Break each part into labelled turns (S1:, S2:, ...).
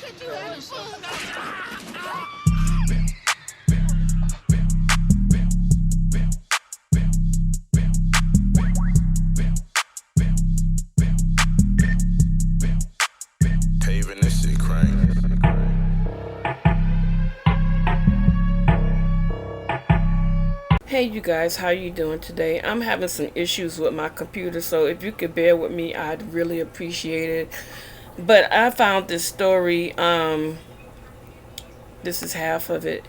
S1: Paving this shit crank.
S2: Hey you guys, how you doing today? I'm having some issues with my computer, so if you could bear with me, I'd really appreciate it. But I found this story, this is half of it.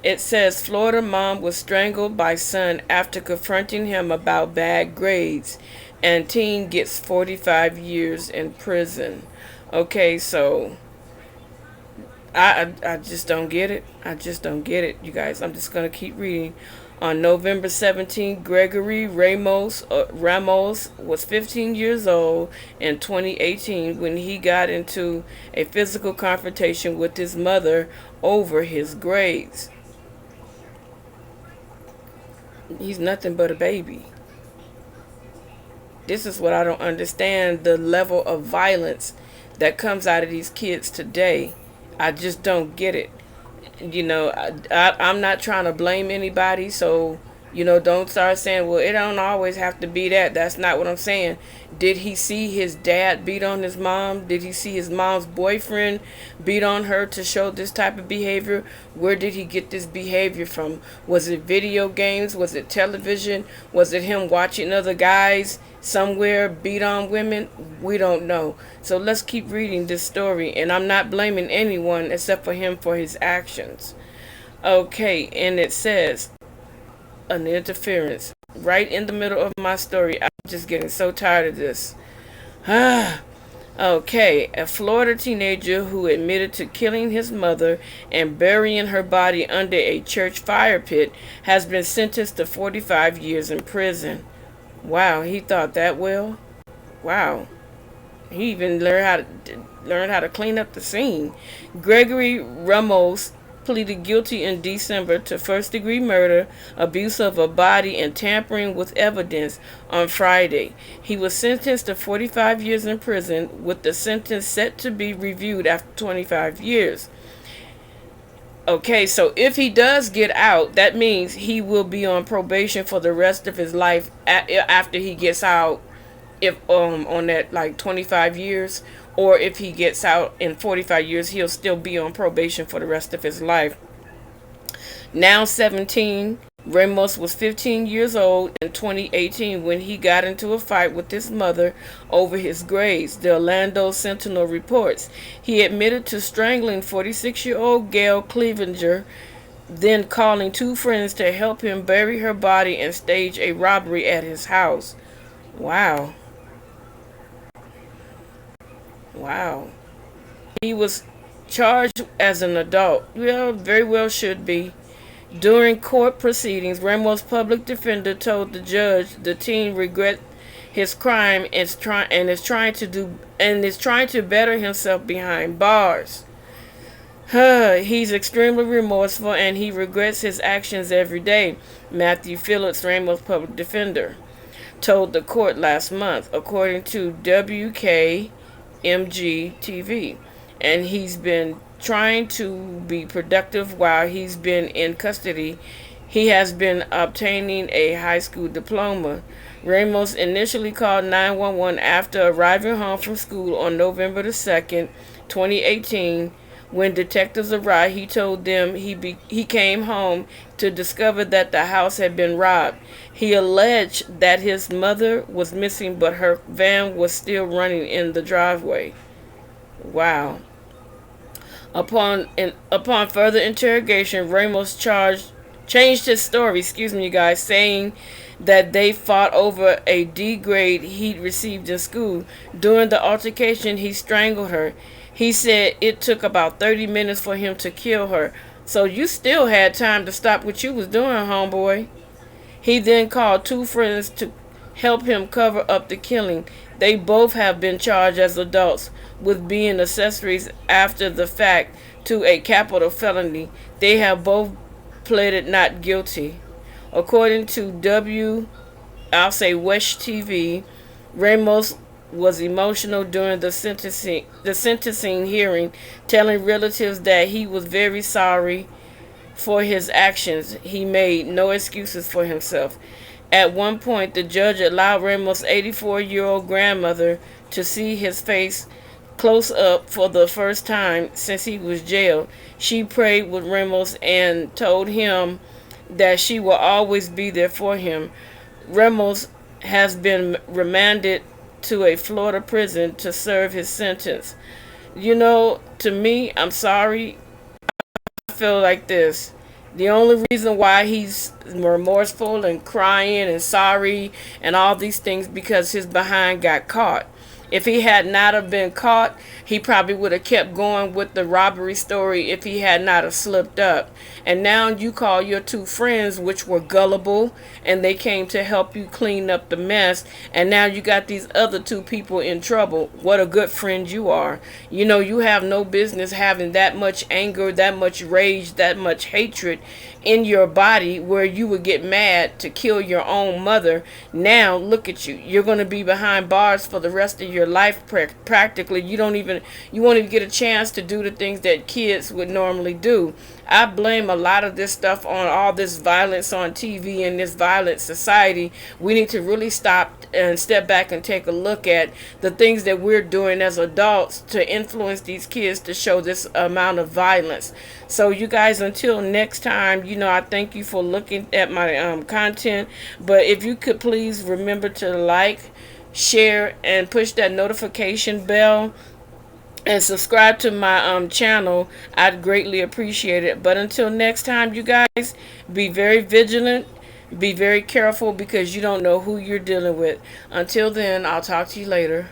S2: It says Florida mom was strangled by son after confronting him about bad grades, and teen gets 45 years in prison. Okay, so I just don't get it. I just don't get it, you guys. I'm just going to keep reading. On November 17, Gregory Ramos was 15 years old in 2018 when he got into a physical confrontation with his mother over his grades. He's nothing but a baby. This is what I don't understand, the level of violence that comes out of these kids today. I just don't get it. I'm not trying to blame anybody, so don't start saying, well, it don't always have to be that. That's not what I'm saying. Did he see his dad beat on his mom? Did he see his mom's boyfriend beat on her to show this type of behavior? Where did he get this behavior from? Was it video games? Was it television? Was it him watching other guys somewhere beat on women? We don't know. So let's keep reading this story, and I'm not blaming anyone except for him for his actions. Okay, and it says an interference right in the middle of my story. I'm just getting so tired of this. Okay, a Florida teenager who admitted to killing his mother and burying her body under a church fire pit has been sentenced to 45 years in prison. Wow, he thought that well. Wow. He even learned how to clean up the scene. Gregory Ramos pleaded guilty in December to first-degree murder, abuse of a body, and tampering with evidence on Friday. He was sentenced to 45 years in prison, with the sentence set to be reviewed after 25 years. Okay, so if he does get out, that means he will be on probation for the rest of his life after he gets out, if on that like 25 years, or if he gets out in 45 years, he'll still be on probation for the rest of his life. Now 17, Ramos was 15 years old in 2018 when he got into a fight with his mother over his grades, the Orlando Sentinel reports. He admitted to strangling 46-year-old Gail Cleavenger, then calling two friends to help him bury her body and stage a robbery at his house. Wow. Wow. He was charged as an adult. Well, very well should be. During court proceedings, Ramos' public defender told the judge the teen regrets his crime and is trying to better himself behind bars. He's extremely remorseful and he regrets his actions every day, Matthew Phillips, Ramos' public defender, told the court last month, according to WKMG TV. And he's been trying to be productive while he's been in custody. He has been obtaining a high school diploma. Ramos initially called 911 after arriving home from school on November the 2nd, 2018. When detectives arrived, he told them he came home to discover that the house had been robbed. He alleged that his mother was missing, but her van was still running in the driveway. Wow. Upon further interrogation, Ramos changed his story, saying that they fought over a D grade he'd received in school. During the altercation, he strangled her. He said it took about 30 minutes for him to kill her. So you still had time to stop what you was doing, homeboy. He then called two friends to help him cover up the killing. They both have been charged as adults with being accessories after the fact to a capital felony. They have both pleaded not guilty. According to West TV, Ramos was emotional during the sentencing hearing, telling relatives that he was very sorry for his actions. He made no excuses for himself. At one point, the judge allowed Ramos' 84-year-old grandmother to see his face close up for the first time since he was jailed. She prayed with Ramos and told him that she will always be there for him. Ramos has been remanded to a Florida prison to serve his sentence. To me, I'm sorry, I feel like this. The only reason why he's remorseful and crying and sorry and all these things because his behind got caught. If he had not have been caught, he probably would have kept going with the robbery story if he had not have slipped up. And now you call your two friends, which were gullible, and they came to help you clean up the mess. And now you got these other two people in trouble. What a good friend you are. You have no business having that much anger, that much rage, that much hatred in your body where you would get mad to kill your own mother. Now look at you. You're going to be behind bars for the rest of your life practically. You won't even get a chance to do the things that kids would normally do. I blame a lot of this stuff on all this violence on TV and this violent society. We need to really stop and step back and take a look at the things that we're doing as adults to influence these kids to show this amount of violence. So you guys, until next time, I thank you for looking at my content. But if you could please remember to like, share, and push that notification bell and subscribe to my channel, I'd greatly appreciate it. But until next time, you guys, be very vigilant, be very careful, because you don't know who you're dealing with. Until then, I'll talk to you later.